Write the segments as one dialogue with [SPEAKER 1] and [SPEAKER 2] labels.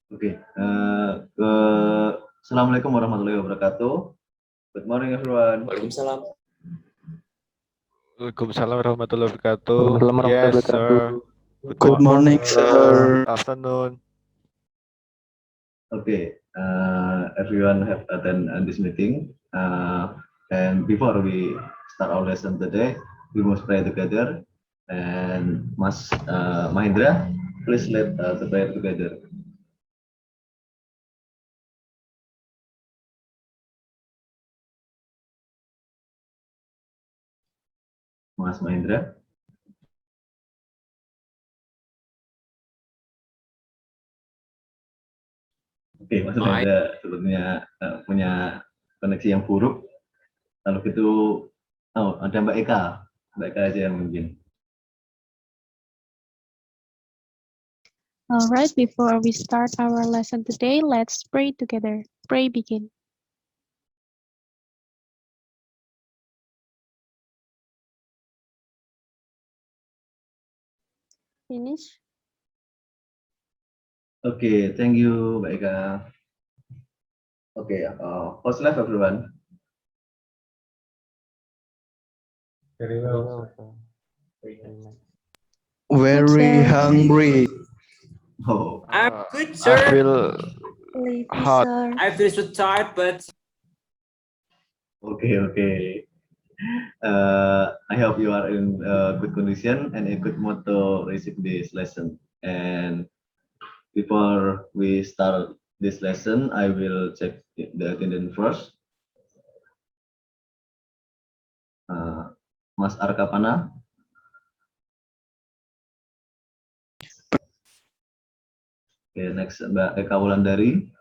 [SPEAKER 1] Oke, Assalamualaikum warahmatullahi wabarakatuh. Good morning everyone.
[SPEAKER 2] Waalaikumsalam.
[SPEAKER 3] Waalaikumsalam warahmatullahi wabarakatuh.
[SPEAKER 4] Waalaikumsalam
[SPEAKER 3] Yes,
[SPEAKER 4] warahmatullahi
[SPEAKER 3] sir.
[SPEAKER 4] wabarakatuh.
[SPEAKER 2] Good morning, sir.
[SPEAKER 3] Afternoon.
[SPEAKER 1] Okay, everyone have attended this meeting. And before we start our lesson today, we must pray together. And Mas Mahendra, please lead the prayer together. Mas Mahendra. Oke, Mas Mahendra sebetulnya punya koneksi yang buruk. Kalau gitu, ada Mbak Eka. Mbak Eka aja yang mungkin.
[SPEAKER 5] Alright, before we start our lesson today, let's pray together. Pray begin. Finish.
[SPEAKER 1] Okay, thank you, Mbak Eka. Okay, how's life, everyone?
[SPEAKER 4] Very well.
[SPEAKER 2] Very hungry.
[SPEAKER 1] Oh,
[SPEAKER 6] I'm good,
[SPEAKER 3] I
[SPEAKER 6] sir.
[SPEAKER 3] feel hot.
[SPEAKER 6] I feel so tired, but
[SPEAKER 1] okay. I hope you are in good condition and a good mood to receive this lesson. And before we start this lesson, I will check the attendance first. Mas Arkapana. Okay, next Mbak Eka Wulandari.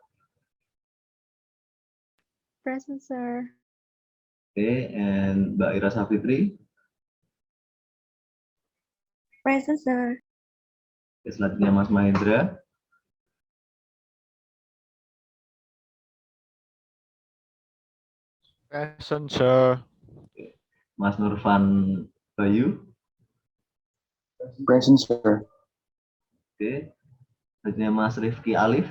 [SPEAKER 5] Present, sir.
[SPEAKER 1] Okay, and Mbak Ira Safitri.
[SPEAKER 5] Present, sir.
[SPEAKER 1] Okay, selanjutnya Mas Mahendra.
[SPEAKER 3] Present, sir.
[SPEAKER 1] Mas Nurfan Bayu.
[SPEAKER 2] Present, sir.
[SPEAKER 1] Oke. Selanjutnya Mas Rifki Alif.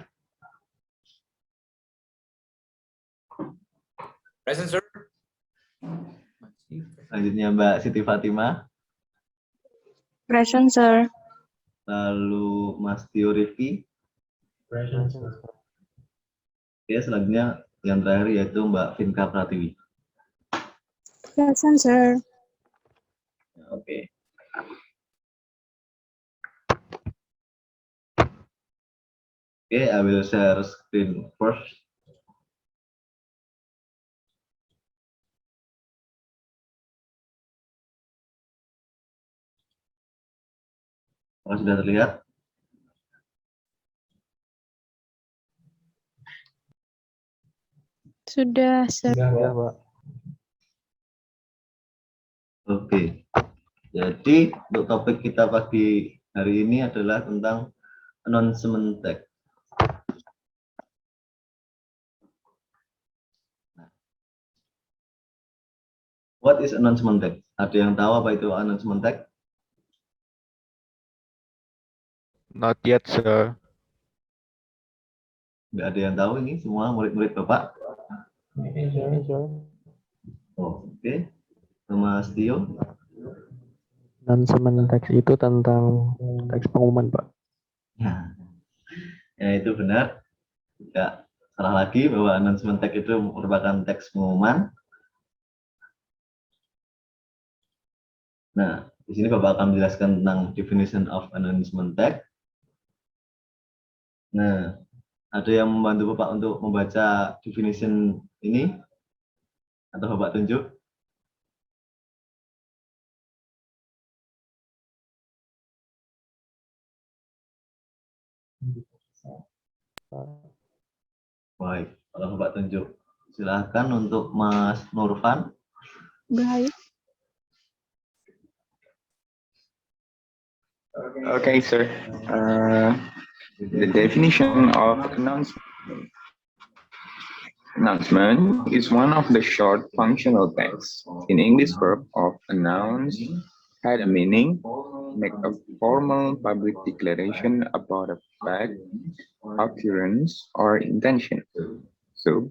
[SPEAKER 6] present, sir.
[SPEAKER 1] Selanjutnya Mbak Siti Fatima.
[SPEAKER 5] Present, sir.
[SPEAKER 1] Lalu Mas Tio Rifki.
[SPEAKER 4] Present.
[SPEAKER 1] Oke, selanjutnya yang terakhir yaitu Mbak Vinka Pratiwi.
[SPEAKER 5] Present, sir.
[SPEAKER 1] Oke. Okay, I will share screen first. Apakah sudah terlihat?
[SPEAKER 5] Sudah, sir.
[SPEAKER 4] Sudah, Pak.
[SPEAKER 1] Oke. Jadi untuk topik kita pagi hari ini adalah tentang announcement text. What is announcement text? Ada yang tahu apa itu announcement text?
[SPEAKER 3] Not yet, sir.
[SPEAKER 1] Nggak ada yang tahu ini, semua murid-murid Bapak? Oh, oke. Mas Tio?
[SPEAKER 4] Announcement teks itu tentang teks pengumuman, Pak.
[SPEAKER 1] Ya, itu benar. Tidak salah lagi bahwa announcement text itu merupakan teks pengumuman. Nah, di sini Bapak akan menjelaskan tentang definition of announcement text. Nah, ada yang membantu Bapak untuk membaca definition ini? Atau Bapak tunjuk? Baik, kalau Bapak tunjuk. Silahkan untuk Mas Nurfan.
[SPEAKER 5] Baik.
[SPEAKER 2] Okay, sir. The definition of announcement is one of the short functional texts in English verb of announce had a meaning make a formal public declaration about a fact, occurrence, or intention. So,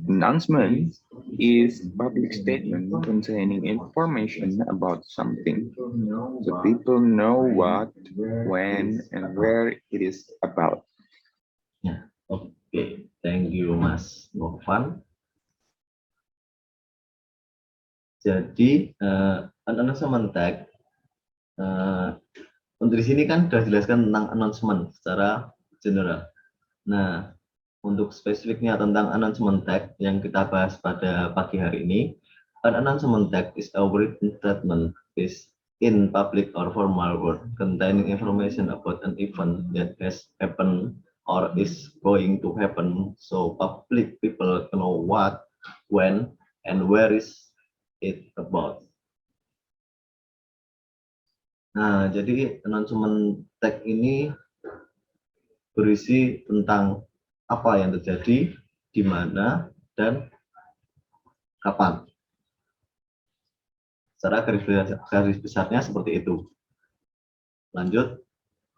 [SPEAKER 2] announcement is public statement containing information about something, so people know what, when, and where it is about.
[SPEAKER 1] Ya, oke. Thank you, Mas Novan. Jadi, announcement tag, untuk di sini kan sudah jelaskan tentang announcement secara general. Nah, untuk spesifiknya tentang announcement tag yang kita bahas pada pagi hari ini, an announcement tag is a written statement is in public or formal word containing information about an event that has happened or is going to happen, so public people know what, when, and where is it about. Nah, jadi announcement tag ini berisi tentang apa yang terjadi, di mana, dan kapan. Secara garis besarnya seperti itu. Lanjut,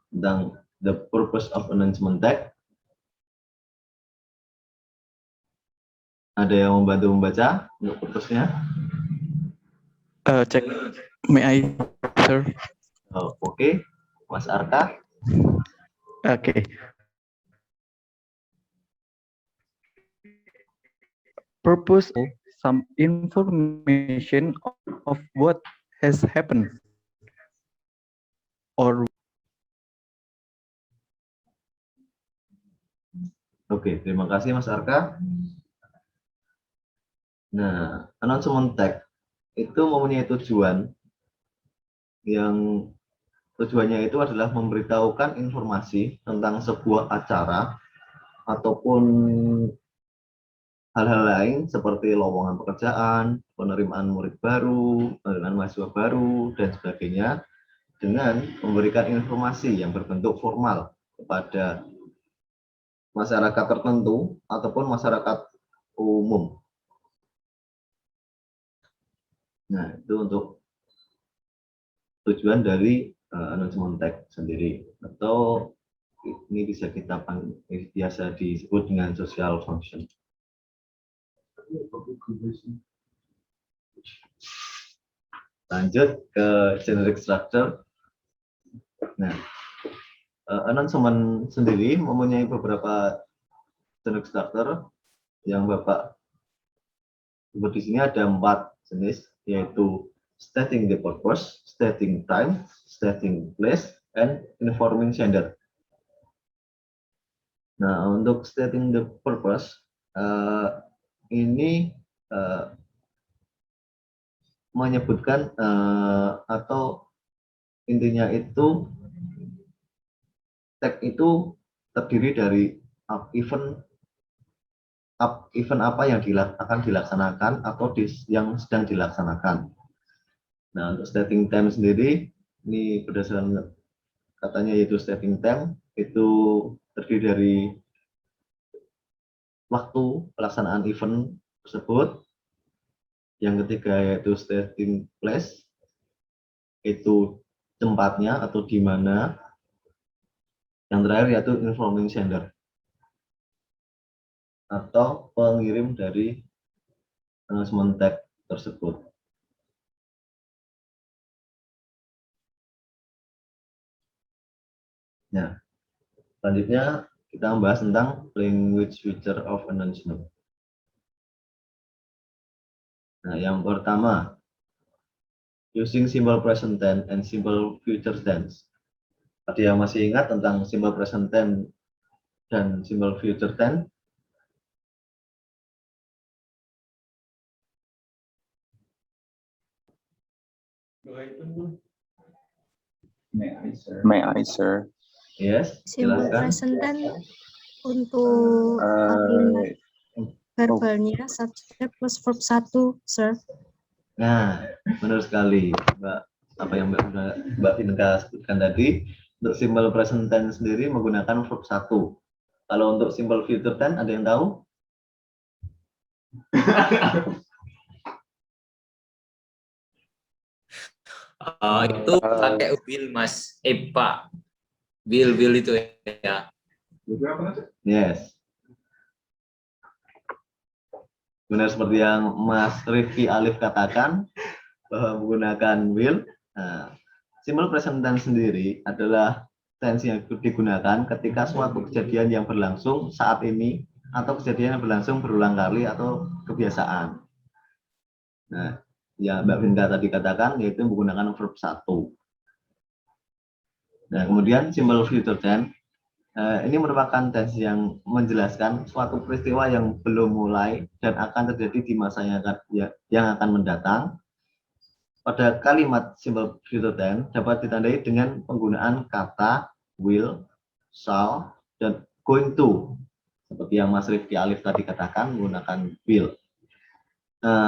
[SPEAKER 1] tentang the purpose of announcement tag. Ada yang membantu membaca untuk purpose-nya?
[SPEAKER 2] Check, may I, sir?
[SPEAKER 1] Oh, Oke. Mas Arka.
[SPEAKER 2] Okay. Purpose some information of what has happened or
[SPEAKER 1] Oke, terima kasih Mas Arka. Nah, announcement tag itu mempunyai tujuan yang tujuannya itu adalah memberitahukan informasi tentang sebuah acara ataupun hal-hal lain seperti lowongan pekerjaan, penerimaan murid baru, penerimaan mahasiswa baru, dan sebagainya, dengan memberikan informasi yang berbentuk formal kepada masyarakat tertentu ataupun masyarakat umum. Nah, itu untuk tujuan dari announcement tag sendiri, atau ini bisa kita biasa disebut dengan social function. Lanjut ke generic structure. Nah, announcement sendiri mempunyai beberapa generic structure yang Bapak sebut di sini ada 4 jenis, yaitu stating the purpose, stating time, stating place, and informing sender. Nah, untuk stating the purpose, ini menyebutkan atau intinya itu tag itu terdiri dari event apa yang akan dilaksanakan atau yang sedang dilaksanakan. Nah, untuk stating time sendiri, ini berdasarkan katanya yaitu stating time itu terdiri dari waktu pelaksanaan event tersebut. Yang ketiga yaitu stating place, itu tempatnya atau di mana. Yang terakhir yaitu informing sender atau pengirim dari announcement tag tersebut. Nah, selanjutnya kita membahas tentang language feature of announcement. Nah, yang pertama, using simple present tense and simple future tense. Ada yang masih ingat tentang simple present tense dan simple future tense?
[SPEAKER 2] may I, sir?
[SPEAKER 1] Yes,
[SPEAKER 7] Simple
[SPEAKER 1] silakan.
[SPEAKER 7] present tense untuk kalimat verbalnya subject plus verb 1, sir.
[SPEAKER 1] Nah, benar sekali, Mbak. Apa yang Mbak Vinka sebutkan tadi, untuk simple present tense sendiri menggunakan verb 1. Kalau untuk simple future tense, ada yang tahu?
[SPEAKER 6] Itu pakai will Mas. Pak. Will itu ya.
[SPEAKER 1] Yes. Benar seperti yang Mas Rifki Alif katakan bahwa menggunakan will. Nah, simbol present tense sendiri adalah tense yang digunakan ketika suatu kejadian yang berlangsung saat ini atau kejadian yang berlangsung berulang kali atau kebiasaan. Nah, yang Mbak Binda tadi katakan yaitu menggunakan verb 1. Nah, kemudian simbol future tense ini merupakan tense yang menjelaskan suatu peristiwa yang belum mulai dan akan terjadi di masa yang akan mendatang. Pada kalimat simbol future tense dapat ditandai dengan penggunaan kata will, shall, dan going to. Seperti yang Mas Rifki Alif tadi katakan menggunakan will.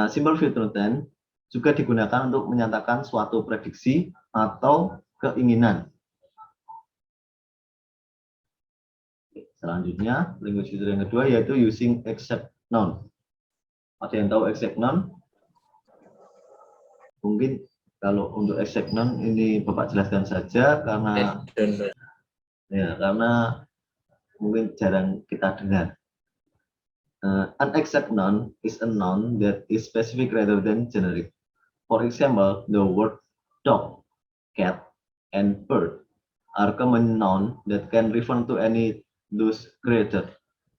[SPEAKER 1] Simbol future tense juga digunakan untuk menyatakan suatu prediksi atau keinginan. Selanjutnya, language feature yang kedua yaitu using except noun. Ada yang tahu except noun? Mungkin kalau untuk except noun ini Bapak jelaskan saja karena mungkin jarang kita dengar. An except noun is a noun that is specific rather than generic. For example, the word dog, cat, and bird are common nouns that can refer to any those created.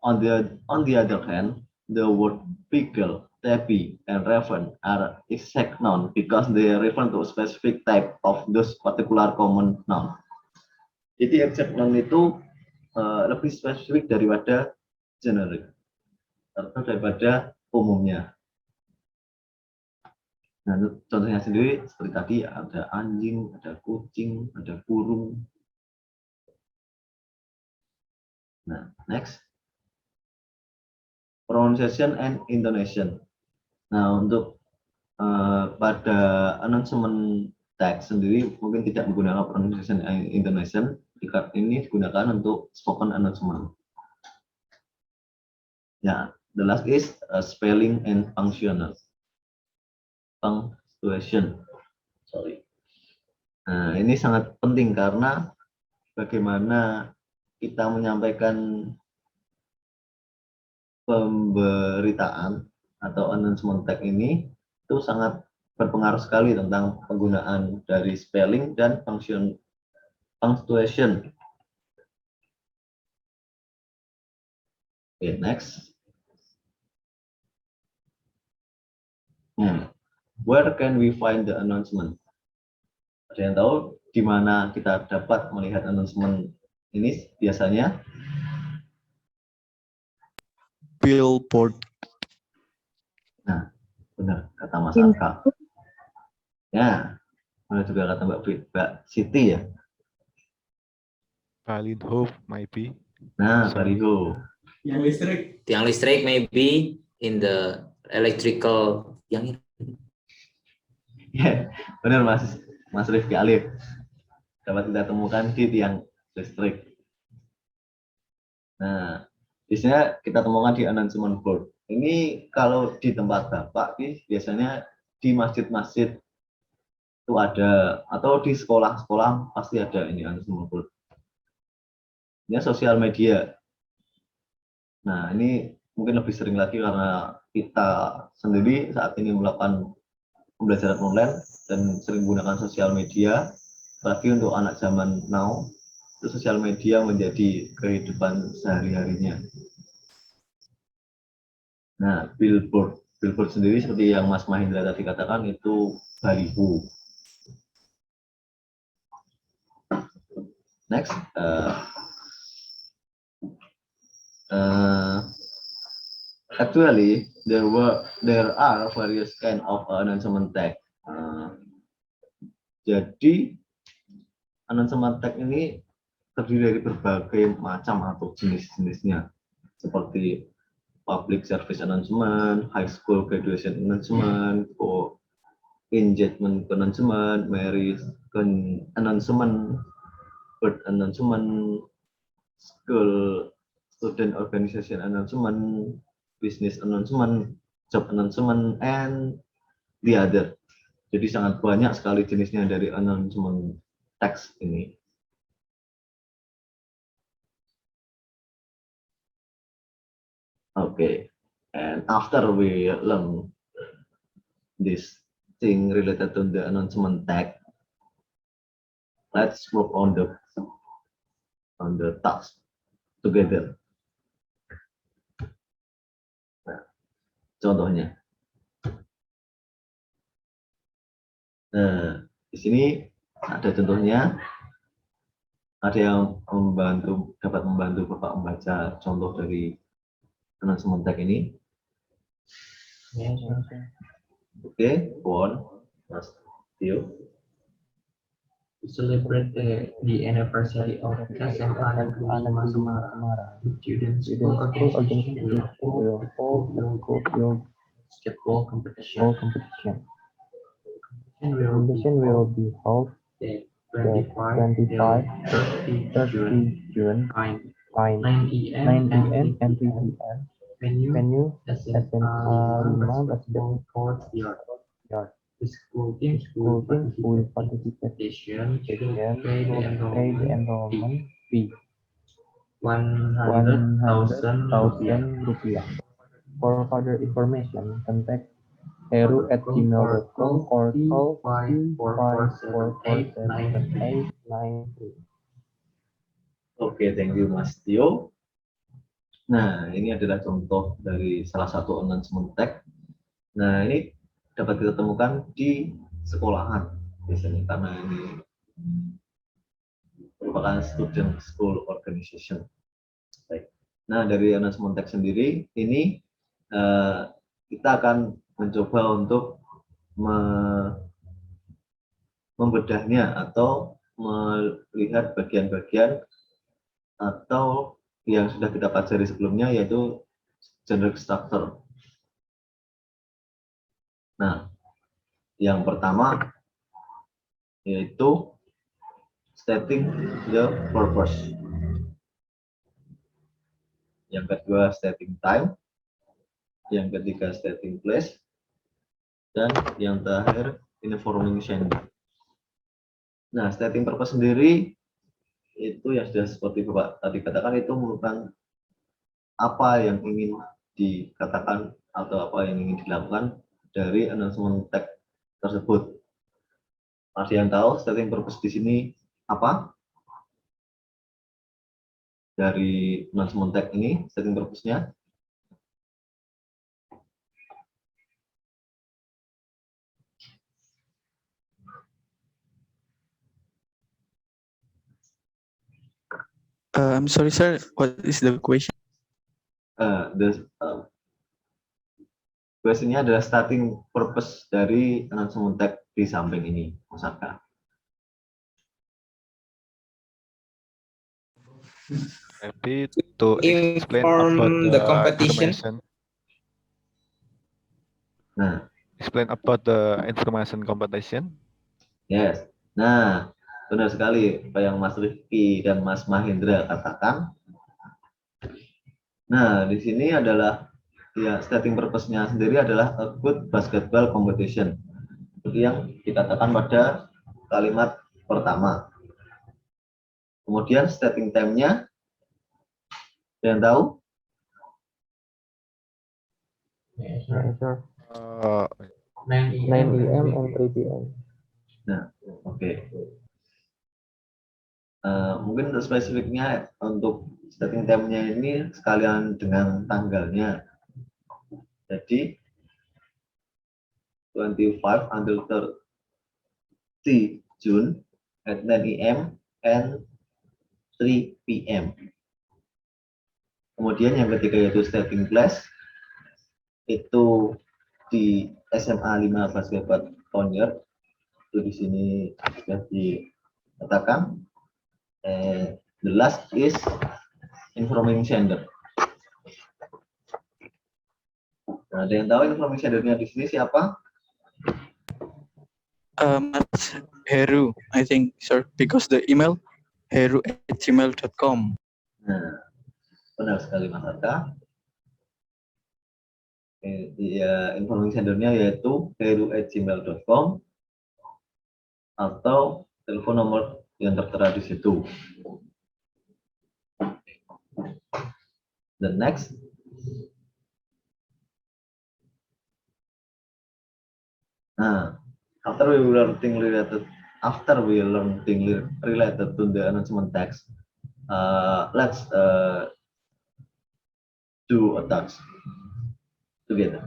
[SPEAKER 1] On the other hand, the word beagle, tabby, and raven are exact noun because they refer to a specific type of those particular common noun. Jadi exact noun itu lebih spesifik daripada generic atau daripada umumnya. Nah, contohnya sendiri seperti tadi ada anjing, ada kucing, ada burung. Nah, next. Pronunciation and intonation. Nah, untuk pada announcement text sendiri mungkin tidak menggunakan pronunciation and intonation. Jika ini digunakan untuk spoken announcement. Ya, the last is spelling and punctuation. Sorry. Nah, ini sangat penting karena bagaimana kita menyampaikan pemberitaan atau announcement text ini itu sangat berpengaruh sekali tentang penggunaan dari spelling dan punctuation. Okay, next. Where can we find the announcement? Ada yang tahu di mana kita dapat melihat announcement ini biasanya?
[SPEAKER 3] Billboard.
[SPEAKER 1] Nah, benar kata Mas Arka. Ya, benar juga kata Mbak Siti ya.
[SPEAKER 3] Baliho, maybe.
[SPEAKER 1] Nah,
[SPEAKER 3] Sorry.
[SPEAKER 1] baliho.
[SPEAKER 6] Tiang listrik maybe in the electrical yang
[SPEAKER 1] Ya, benar Mas Rifki Alif. Dapat kita temukan di tiang listrik. Nah, biasanya kita temukan di announcement board. Ini kalau di tempat Bapak, biasanya di masjid-masjid itu ada, atau di sekolah-sekolah pasti ada ini announcement board. Ini sosial media. Nah, ini mungkin lebih sering lagi karena kita sendiri saat ini melakukan pembelajaran online dan sering menggunakan sosial media. Apalagi untuk anak zaman now, itu sosial media menjadi kehidupan sehari-harinya. Nah, billboard sendiri seperti yang Mas Mahendra tadi katakan itu baliho. Next, actually there are various kind of announcement text. Jadi announcement text ini terdiri dari berbagai macam atau jenis-jenisnya seperti public service announcement, high school graduation announcement, engagement announcement, marriage announcement, birth announcement, school student organization announcement, business announcement, job announcement, and the other. Jadi sangat banyak sekali jenisnya dari announcement text ini. Okay, and after we learn this thing related to the announcement tag, let's work on the task together. Nah, contohnya, nah di sini ada contohnya. Ada yang dapat membantu Bapak membaca contoh dari announcement tag ini. Oke, go on, Mas Tio.
[SPEAKER 8] To celebrate the anniversary of SMA Negeri Semarang, students school organization will hold basketball competition.
[SPEAKER 4] Competition will be held
[SPEAKER 8] The
[SPEAKER 4] 25
[SPEAKER 8] 30 June
[SPEAKER 4] 9
[SPEAKER 8] 9
[SPEAKER 4] a.m.
[SPEAKER 8] a.m.
[SPEAKER 4] and 3 p.m.
[SPEAKER 8] Venue
[SPEAKER 4] SMA
[SPEAKER 8] SMA
[SPEAKER 4] 5
[SPEAKER 8] basketball
[SPEAKER 4] basketball
[SPEAKER 8] court yard.
[SPEAKER 4] yard.
[SPEAKER 8] The school teams
[SPEAKER 4] School
[SPEAKER 8] will
[SPEAKER 4] teams will
[SPEAKER 8] participate.
[SPEAKER 4] participate
[SPEAKER 8] Should
[SPEAKER 4] and
[SPEAKER 8] pay the
[SPEAKER 4] pay the
[SPEAKER 8] enrollment fee
[SPEAKER 4] enrollment fee
[SPEAKER 8] 100,000 rupiah.
[SPEAKER 4] 100,000 rupiah. For further information, contact heru@gmail.com or call 254478893.
[SPEAKER 1] Oke, thank you Mas Tio. Nah, ini adalah contoh dari salah satu announcement tag. Nah, ini dapat kita temukan di sekolahan biasanya karena ini merupakan student school organization. Baik. Nah, dari announcement tag sendiri ini kita akan mencoba untuk membedahnya atau melihat bagian-bagian atau yang sudah kita pelajari sebelumnya, yaitu generic structure. Nah, yang pertama yaitu stating the purpose. Yang kedua stating time. Yang ketiga stating place. Dan yang terakhir informing gender. Nah, stating purpose sendiri itu yang sudah seperti Bapak tadi katakan, itu merupakan apa yang ingin dikatakan atau apa yang ingin dilakukan dari announcement tag tersebut. Ada yang tahu stating purpose di sini apa? Dari announcement tag ini, stating purpose-nya?
[SPEAKER 3] I'm sorry, sir. What is the question?
[SPEAKER 1] Questionnya adalah starting purpose dari announcement tag di samping ini, Mas Arka.
[SPEAKER 3] Maybe to explain
[SPEAKER 6] Inform
[SPEAKER 3] about
[SPEAKER 6] the competition.
[SPEAKER 3] information.
[SPEAKER 1] Nah,
[SPEAKER 3] Explain about the information competition.
[SPEAKER 1] yes. Nah, benar sekali apa yang Mas Rifki dan Mas Mahendra katakan. Nah, di sini adalah ya stating purpose-nya sendiri adalah a good basketball competition. Seperti yang dikatakan pada kalimat pertama. Kemudian stating time-nya, ada yang tahu?
[SPEAKER 4] Yes, sir.
[SPEAKER 8] 9
[SPEAKER 4] 9 a.m. and 3 p.m.
[SPEAKER 1] Nah, oke. Mungkin untuk spesifiknya untuk stating time-nya ini sekalian dengan tanggalnya. Jadi 25 until 30 June at 9 a.m. and 3 p.m. Kemudian yang ketiga yaitu stating place, itu di SMA 5 Basketball Ponyard, itu di sini sudah dikatakan. The last is informing gender. Nah, ada yang tahu informing gendernya di sini siapa?
[SPEAKER 9] Mas Heru, I think, sir, because the email heru@gmail.com.
[SPEAKER 1] Nah, benar sekali Mas Arka. Ya, informing gendernya yaitu heru@gmail.com atau telepon nomor yang tertera di situ. The next, after we learn things related to the announcement text, let's do a task together.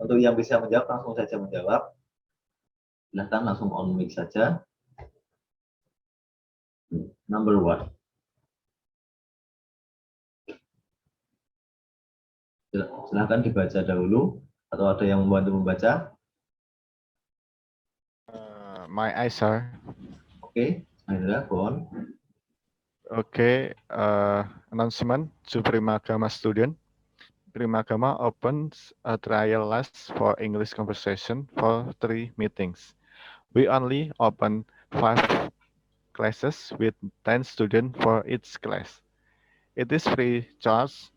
[SPEAKER 1] Untuk yang bisa menjawab langsung saja menjawab. Silahkan langsung on mic saja. Number 1. Silahkan dibaca dahulu atau ada yang membantu membaca.
[SPEAKER 3] My eyes, sir.
[SPEAKER 1] Oke, Mahendra, go on.
[SPEAKER 3] Okay, announcement to Primagama student. Primagama opens a trial list for English conversation for 3 meetings. We only open 5 classes with 10 students for each class. It is free charge.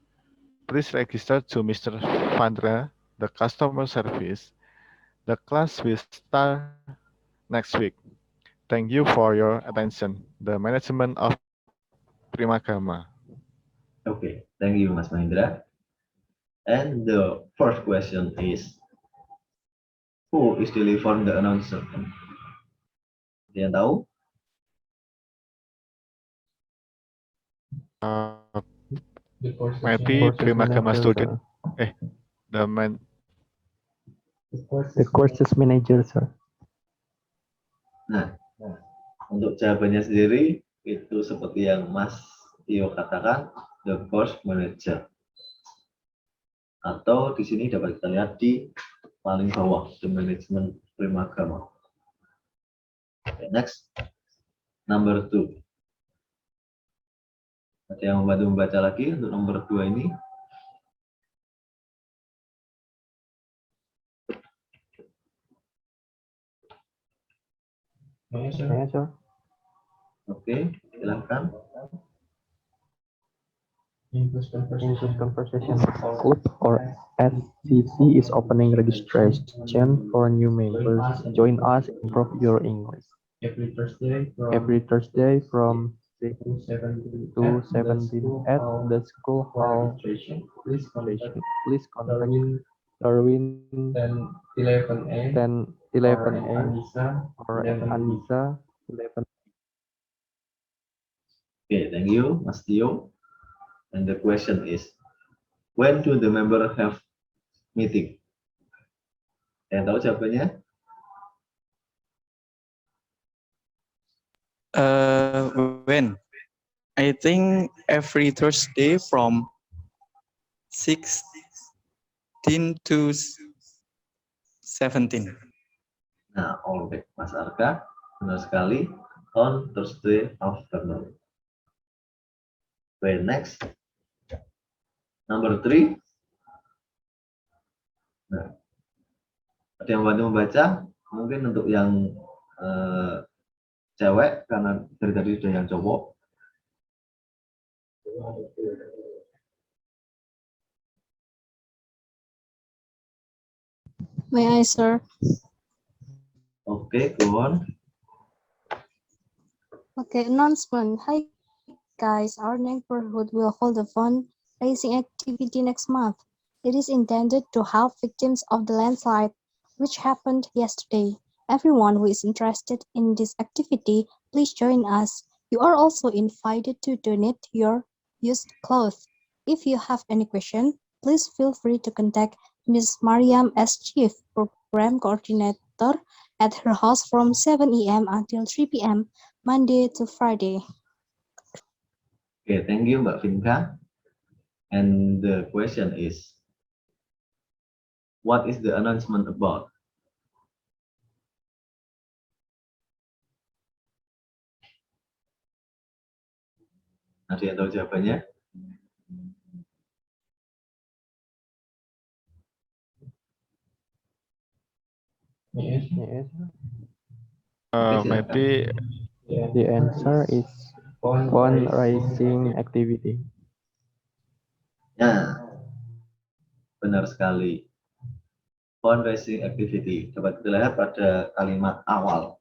[SPEAKER 3] Please register to Mr. Vandra, the customer service. The class will start next week. Thank you for your attention. The management of Primagama.
[SPEAKER 1] Okay, thank you, Mas Mahendra. And the first question is, who is delivering the announcement? Ada yang tahu?
[SPEAKER 3] Maybe Primagama student. The
[SPEAKER 4] courses manager, sir.
[SPEAKER 1] Nah, untuk jawabannya sendiri itu seperti yang Mas Tio katakan, the course manager. Atau di sini dapat kita lihat di paling bawah, the management Primagama. Okay, next, number 2. Ada yang membantu membaca lagi untuk nomor 2 ini?
[SPEAKER 4] Yes, sir.
[SPEAKER 1] Oke, silakan.
[SPEAKER 4] English conversation club or SCC is opening registration for new members. Join us, improve your English. Every Thursday from 6 to 17 at the school hall. Please contact Darwin 1011A or Anissa 11.
[SPEAKER 1] Okay, thank you, Mas Tio. And the question is, when do the member have meeting? Yang tahu jawabannya?
[SPEAKER 9] When? I think every Thursday from 16 to 17.
[SPEAKER 1] Nah, alright, Mas Arka, benar sekali. On Thursday afternoon. Okay, next. Number 3. Nah, ada yang bantu membaca? Mungkin untuk yang cewek, karena dari tadi sudah yang cowok.
[SPEAKER 7] May I, sir?
[SPEAKER 1] Okay, go on.
[SPEAKER 7] Okay, announcement. Hi, guys. Our neighborhood will hold a fundraising activity next month. It is intended to help victims of the landslide, which happened yesterday. Everyone who is interested in this activity, please join us. You are also invited to donate your used clothes. If you have any question, please feel free to contact Ms. Mariam as Chief Program Coordinator at her house from 7 a.m. until 3 p.m. Monday to Friday.
[SPEAKER 1] Okay, thank you, Mbak Vinka. And the question is, what is the announcement about? Ada yang tahu jawabannya?
[SPEAKER 4] Yes.
[SPEAKER 3] Maybe
[SPEAKER 4] The answer is fundraising activity.
[SPEAKER 1] Ya, benar sekali. fundraising activity. Dapat kita lihat pada kalimat awal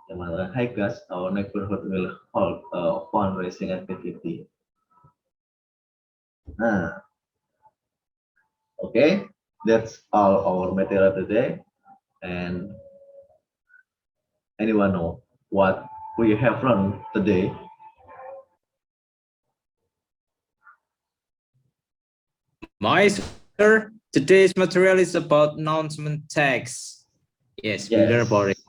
[SPEAKER 1] yang mengatakan, "Hi guys, our neighborhood will hold a fundraising activity." Nah, okay, that's all our material today. And anyone know what we have learned today?
[SPEAKER 6] My sir, today's material is about announcement text. Yes, we learn about it.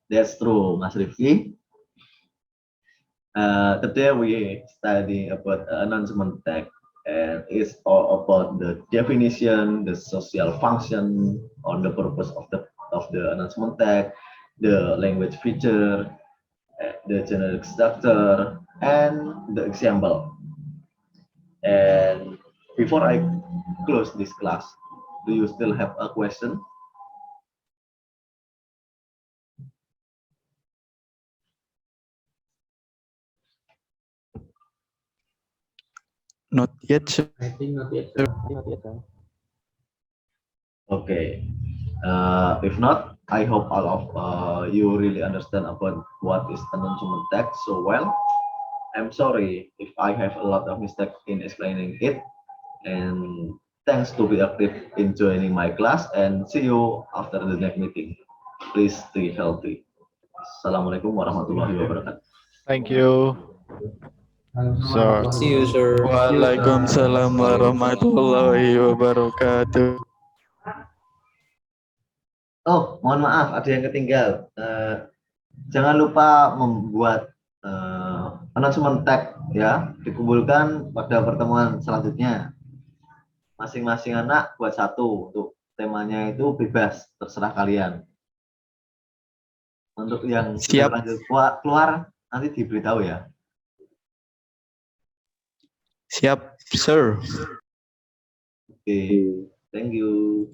[SPEAKER 1] That's true, Mas Rifki. Today we study about announcement text, and it's all about the definition, the social function, on the purpose of the announcement text, the language feature, the generic structure, and the example. And before I close this class, do you still have a question?
[SPEAKER 9] Not yet, sir.
[SPEAKER 8] I think not yet.
[SPEAKER 1] Okay. If not, I hope all of you really understand about what is announcement text so well. I'm sorry if I have a lot of mistakes in explaining it. And thanks to be active in joining my class, and see you after the next meeting. Please stay healthy. Assalamualaikum warahmatullahi wabarakatuh.
[SPEAKER 3] Thank you. So,
[SPEAKER 6] See you, sir.
[SPEAKER 9] Waalaikumsalam warahmatullahi wabarakatuh.
[SPEAKER 1] Oh, mohon maaf, ada yang ketinggal. Jangan lupa membuat announcement tag ya, dikumpulkan pada pertemuan selanjutnya. Masing-masing anak buat satu, untuk temanya itu bebas, terserah kalian. Untuk yang
[SPEAKER 9] Siap.
[SPEAKER 1] lanjut keluar nanti diberitahu ya.
[SPEAKER 9] Siap, sir.
[SPEAKER 1] Oke, thank you.